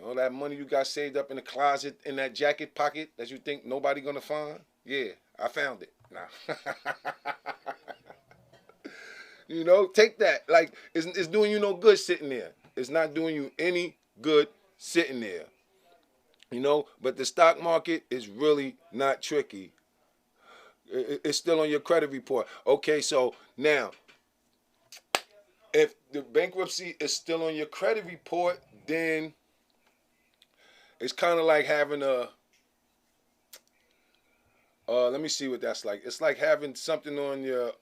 All that money you got saved up in the closet, in that jacket pocket that you think nobody gonna find, yeah, I found it. Nah. You know, take that. Like, it's doing you no good sitting there. It's not doing you any good sitting there. You know, but the stock market is really not tricky. It's still on your credit report. Okay, so now, if the bankruptcy is still on your credit report, then it's kind of like having let me see what that's like. It's like having something on your,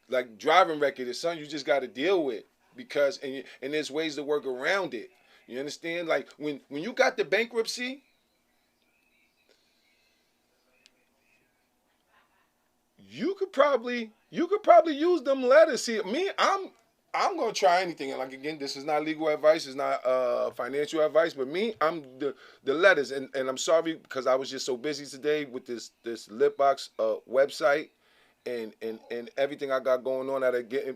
like driving record. It's something you just got to deal with, because, and there's ways to work around it. You understand? Like, when you got the bankruptcy, you could probably use them letters. See, me, I'm gonna try anything. And like, again, this is not legal advice, it's not financial advice, but me, I'm the letters. And I'm sorry, because I was just so busy today with this LitBox website and everything I got going on that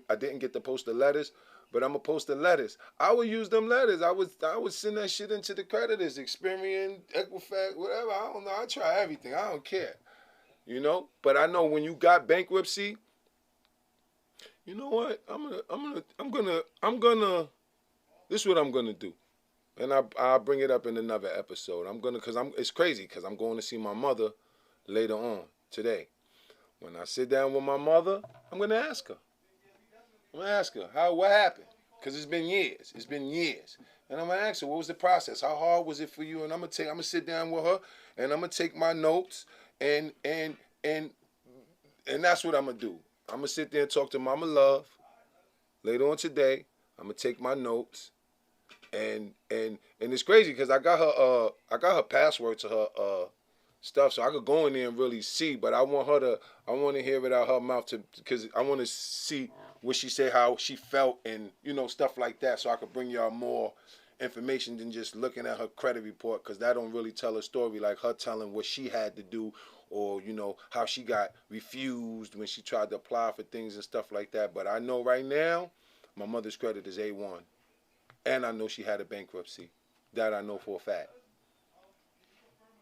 I didn't get to post the letters. But I'm gonna post the letters. I would use them letters. I would send that shit into the creditors, Experian, Equifax, whatever. I don't know. I try everything. I don't care. You know? But I know when you got bankruptcy, you know what? I'm gonna this is what I'm gonna do. And I'll bring it up in another episode. It's crazy, because I'm going to see my mother later on today. When I sit down with my mother, I'm gonna ask her. I'm going to ask her, what happened? Because it's been years. It's been years. And I'm going to ask her, what was the process? How hard was it for you? And I'm going to sit down with her, and I'm going to take my notes, and that's what I'm going to do. I'm going to sit there and talk to Mama Love later on today. I'm going to take my notes, and it's crazy, because I got her password to her stuff, so I could go in there and really see, but I want to hear it out her mouth, because I want to see what she said, how she felt, and, you know, stuff like that, so I could bring y'all more information than just looking at her credit report, because that don't really tell a story, like her telling what she had to do, or, you know, how she got refused when she tried to apply for things and stuff like that. But I know right now, my mother's credit is A1, and I know she had a bankruptcy. That I know for a fact.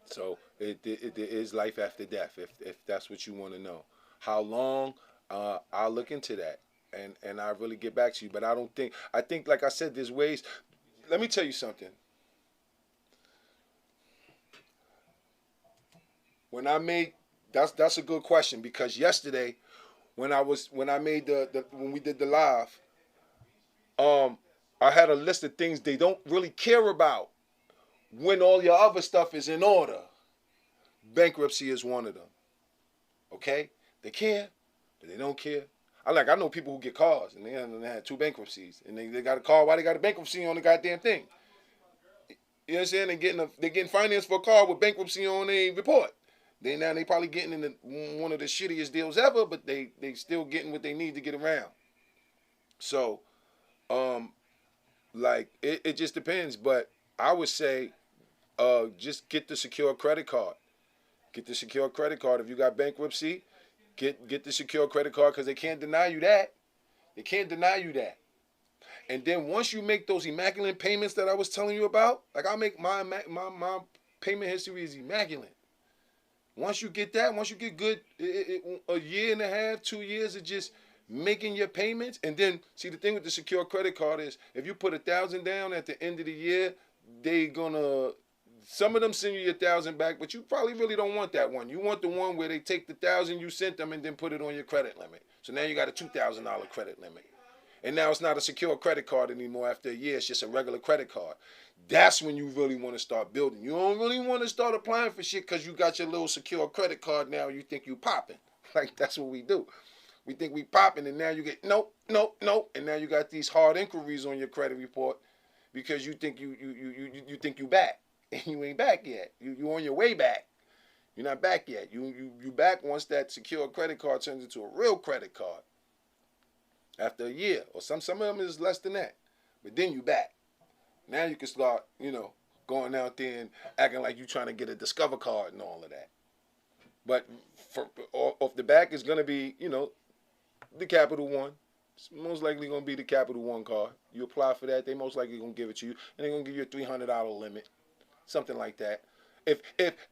So it is life after death, if that's what you want to know. How long? I'll look into that, and I'll really get back to you. But I think, like I said, there's ways. Let me tell you something. When I made, that's a good question, because yesterday, when we did the live, I had a list of things they don't really care about when all your other stuff is in order. Bankruptcy is one of them. Okay? They care, but they don't care. I know people who get cars, and they had 2 bankruptcies, and they got a car. Why they got a bankruptcy on the goddamn thing? You know what I'm saying? They're getting financed for a car with bankruptcy on a report. They probably getting in one of the shittiest deals ever, but they still getting what they need to get around. So, like it just depends. But I would say, just get the secure credit card. Get the secure credit card. If you got bankruptcy, get the secure credit card because they can't deny you that. They can't deny you that. And then once you make those immaculate payments that I was telling you about, like I make my payment history is immaculate. Once you get that, once you get good, a year and a half, 2 years of just making your payments. And then, see, the thing with the secure credit card is if you put $1,000 down at the end of the year, they gonna, some of them send you $1,000 back, but you probably really don't want that one. You want the one where they take the $1,000 you sent them and then put it on your credit limit. So now you got a $2,000 credit limit. And now it's not a secure credit card anymore after a year. It's just a regular credit card. That's when you really want to start building. You don't really want to start applying for shit because you got your little secure credit card now. You think you popping. Like, that's what we do. We think we popping, and now you get nope. And now you got these hard inquiries on your credit report because you think you think you back. And you ain't back yet. You on your way back. You're not back yet. You back once that secure credit card turns into a real credit card. After a year, or some of them is less than that. But then you back. Now you can start, going out there and acting like you trying to get a Discover card and all of that. But off the back is going to be, the Capital One. It's most likely going to be the Capital One card. You apply for that, they most likely going to give it to you, and they're going to give you a $300 limit, something like that.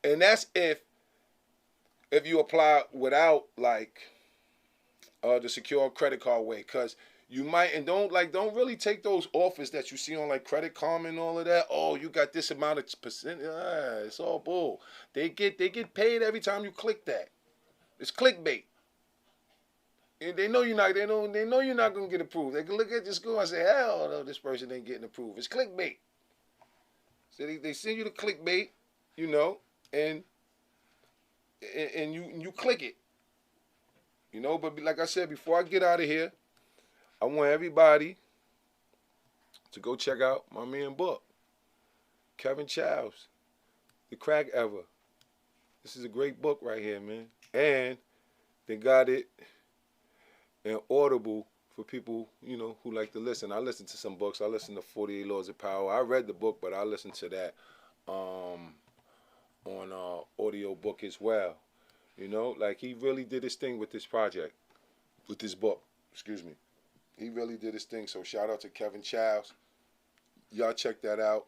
And that's if you apply without the secure credit card way, because you might, and don't really take those offers that you see on like Credit Karma and all of that. Oh, you got this amount of percent. It's all bull. They get paid every time you click that. It's clickbait. And they know you're not. They know you're not gonna get approved. They can look at your score and say, hell no, this person ain't getting approved. It's clickbait. So they send you the clickbait, and you click it. But like I said, before I get out of here, I want everybody to go check out my man book, Kevin Childs, The Crack Ever. This is a great book right here, man. And they got it in Audible for people, who like to listen. I listen to some books. I listen to 48 Laws of Power. I read the book, but I listened to that on audio book as well. He really did his thing with this project, with this book. Excuse me. He really did his thing. So shout out to Kevin Childs. Y'all check that out.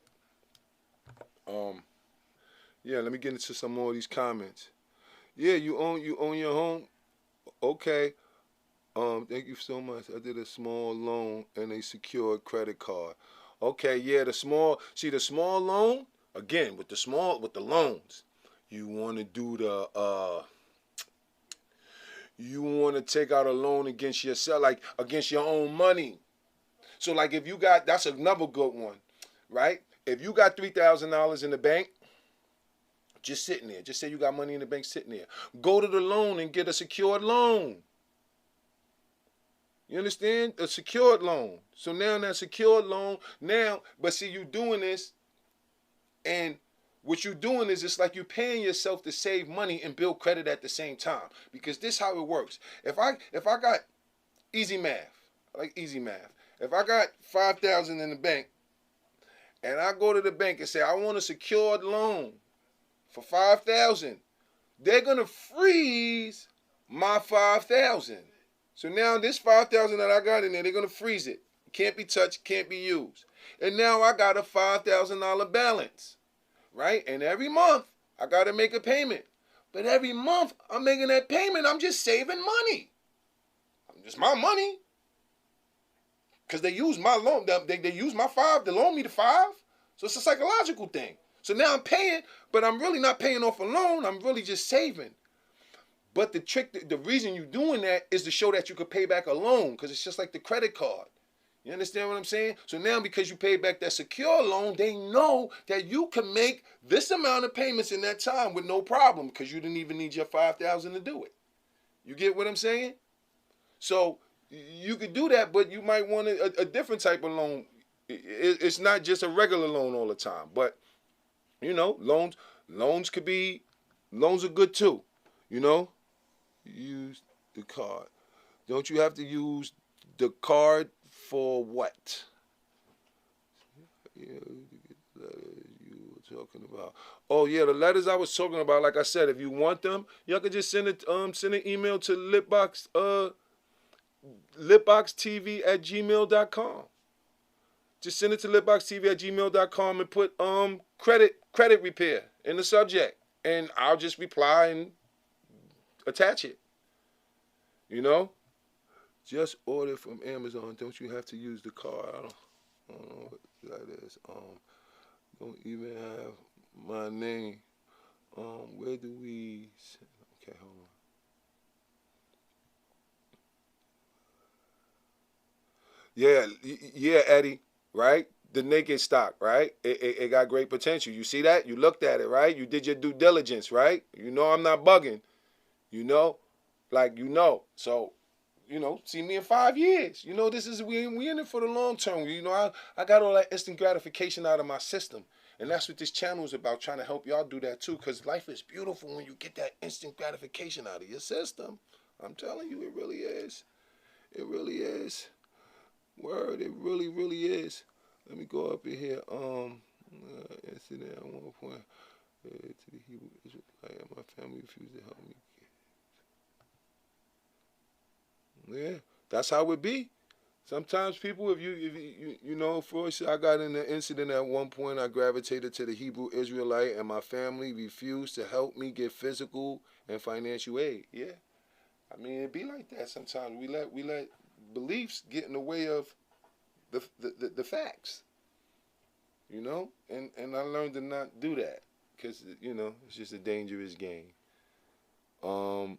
Yeah, let me get into some more of these comments. Yeah, you own your home. Okay. Thank you so much. I did a small loan and a secured credit card. Okay, yeah, the small loan, again, with the loans, you want to do you want to take out a loan against yourself, like against your own money. So like if you got, that's another good one, right? If you got $3,000 in the bank, just sitting there, just say you got money in the bank sitting there. Go to the loan and get a secured loan. You understand? A secured loan. So now that secured loan, but see, you doing this, and what you're doing is it's like you're paying yourself to save money and build credit at the same time. Because this is how it works. If I got easy math, I like easy math. If I got $5,000 in the bank, and I go to the bank and say I want a secured loan for $5,000, they're gonna freeze my $5,000. So now this $5,000 that I got in there, they're gonna freeze it. Can't be touched, can't be used. And now I got a $5,000 balance, right? And every month I gotta make a payment. But every month I'm making that payment, I'm just saving money. It's my money. Because they use my loan, they use my $5 to loan me the $5. So it's a psychological thing. So now I'm paying, but I'm really not paying off a loan. I'm really just saving. But the trick, the reason you're doing that is to show that you could pay back a loan, because it's just like the credit card. You understand what I'm saying? So now because you paid back that secure loan, they know that you can make this amount of payments in that time with no problem, because you didn't even need your $5,000 to do it. You get what I'm saying? So you could do that, but you might want a different type of loan. It's not just a regular loan all the time. But, loans could be Loans are good too. You know, use the card. Don't you have to use the card for what? Yeah, you were talking about. Oh yeah, the letters I was talking about. Like I said, if you want them, y'all can just send an email to LitBoxTV@gmail.com. Just send it to LitBoxTV@gmail.com and put credit repair in the subject, and I'll just reply and attach it. You know, just order from Amazon. Don't you have to use the card? I don't know what that is. Don't even have my name. Where do we? Okay, hold on. Yeah, Eddie. Right? The naked stock, right? It got great potential. You see that? You looked at it, right? You did your due diligence, right? You know I'm not bugging. You know, So, see me in 5 years. This is we in it for the long term. I got all that instant gratification out of my system. And that's what this channel is about, trying to help y'all do that too, because life is beautiful when you get that instant gratification out of your system. I'm telling you, it really is. It really is. Word, it really, really is. Let me go up in here. Incident at one point to the Hebrew Israelite and my family refused to help me. Yeah, that's how it be. Sometimes people, if you first I got in an incident at one point, I gravitated to the Hebrew Israelite and my family refused to help me get physical and financial aid. Yeah, I mean it be like that sometimes. We let beliefs get in the way of the facts. And I learned to not do that because it's just a dangerous game. A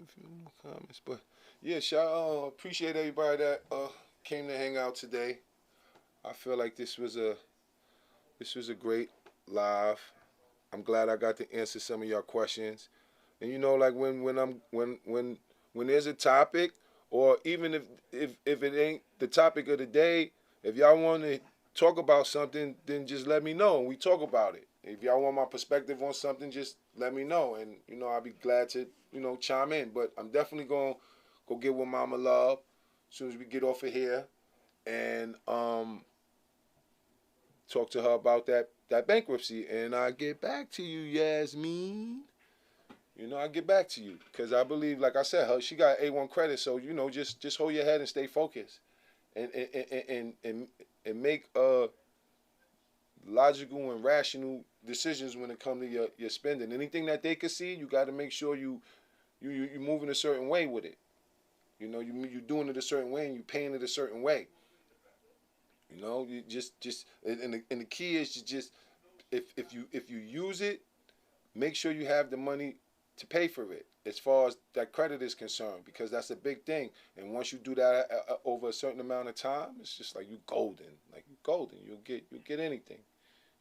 few more comments, but yeah, appreciate everybody that came to hang out today. I feel like this was a great live. I'm glad I got to answer some of your questions. And like when there's a topic, or even if it ain't the topic of the day, if y'all want to talk about something, then just let me know and we talk about it. If y'all want my perspective on something, just let me know, and I'll be glad to chime in. But I'm definitely gonna go get with Mama Love as soon as we get off of here, and talk to her about that bankruptcy, and I'll get back to you, Yasmin. I'll get back to you because I believe, like I said, she got A1 credit, so just hold your head and stay focused, and make logical and rational decisions when it comes to your spending. Anything that they can see, you got to make sure you moving a certain way with it. You doing it a certain way and you paying it a certain way. You just and the key is to just if you use it, make sure you have the money to pay for it as far as that credit is concerned, because that's a big thing. And once you do that over a certain amount of time, it's just like you golden. You'll get anything.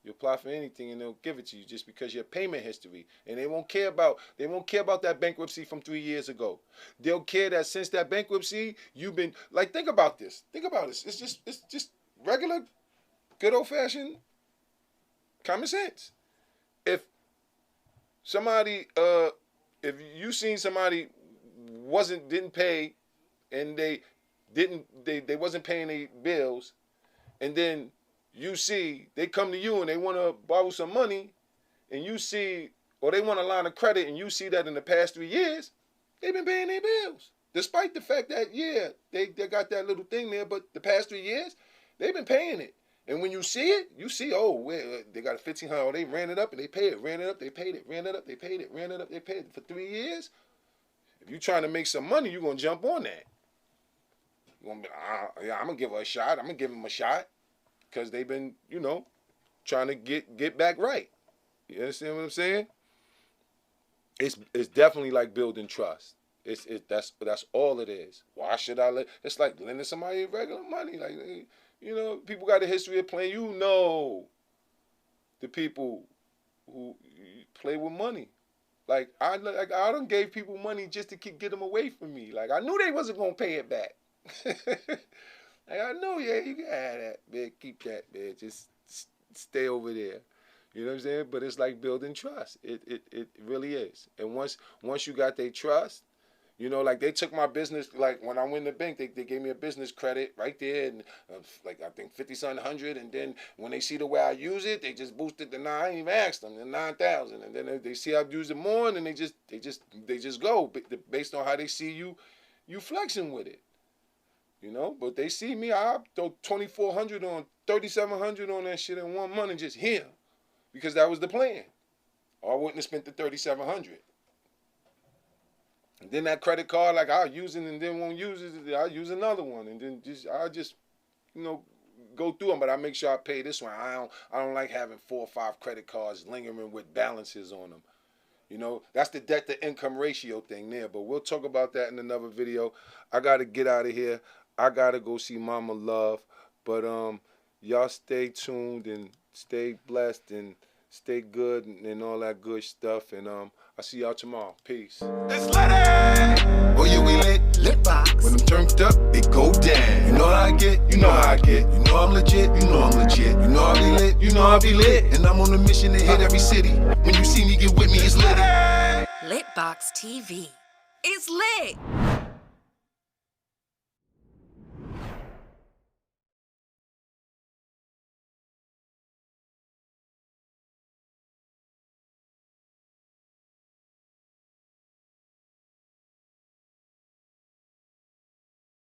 You apply for anything and they'll give it to you just because your payment history. And they won't care about that bankruptcy from 3 years ago. They'll care that since that bankruptcy, you've been think about this. It's just regular, good old fashioned common sense. If somebody if you seen somebody didn't pay and they wasn't paying their bills, and then you see they come to you and they want to borrow some money, and you see, or they want a line of credit, and you see that in the past 3 years they've been paying their bills, despite the fact that they got that little thing there, but the past 3 years they've been paying it. And when you see it, you see, they got a $1,500. They ran it up and they paid it. Ran it up, they paid it. Ran it up, they paid it. Ran it up, they paid it for 3 years. If you're trying to make some money, you're gonna jump on that. You're gonna be, I'm gonna give her a shot. I'm gonna give them a shot because they've been, trying to get back right. You understand what I'm saying? It's definitely like building trust. That's all it is. Why should I let? It's like lending somebody regular money, people got a history of playing. The people who play with money. I done gave people money just to get them away from me. I knew they wasn't gonna pay it back. I know, you can have that, man. Keep that, man. Just stay over there. You know what I'm saying? But it's like building trust. It really is. And once you got their trust, you know, like they took my business, like when I went to the bank, they gave me a business credit right there, and like I think 50-something, and then when they see the way I use it, they just boosted the 9. I didn't even ask them, the 9,000, and then they see I use it more, and then they just go based on how they see you flexing with it, you know. But they see me, I throw 2,400 on 3,700 on that shit in 1 month and just here, because that was the plan, or I wouldn't have spent the 3,700. And then that credit card, like I'll use it and then won't use it, I'll use another one, and then I'll just, you know, go through them. But I make sure I pay this one. I don't like having 4 or 5 credit cards lingering with balances on them. You know, that's the debt to income ratio thing there. But we'll talk about that in another video. I gotta get out of here. I gotta go see Mama Love. But y'all stay tuned and stay blessed and stay good and all that good stuff. And I'll see y'all tomorrow. Peace. It's lit. Oh yeah, we lit. LitBox. When I'm turned up, it go down. You know how I get, you know how I get. You know I'm legit, you know I'm legit. You know I be lit, you know I be lit. And I'm on a mission to hit every city. When you see me, get with me, it's lit. LitBoxTV. It's lit.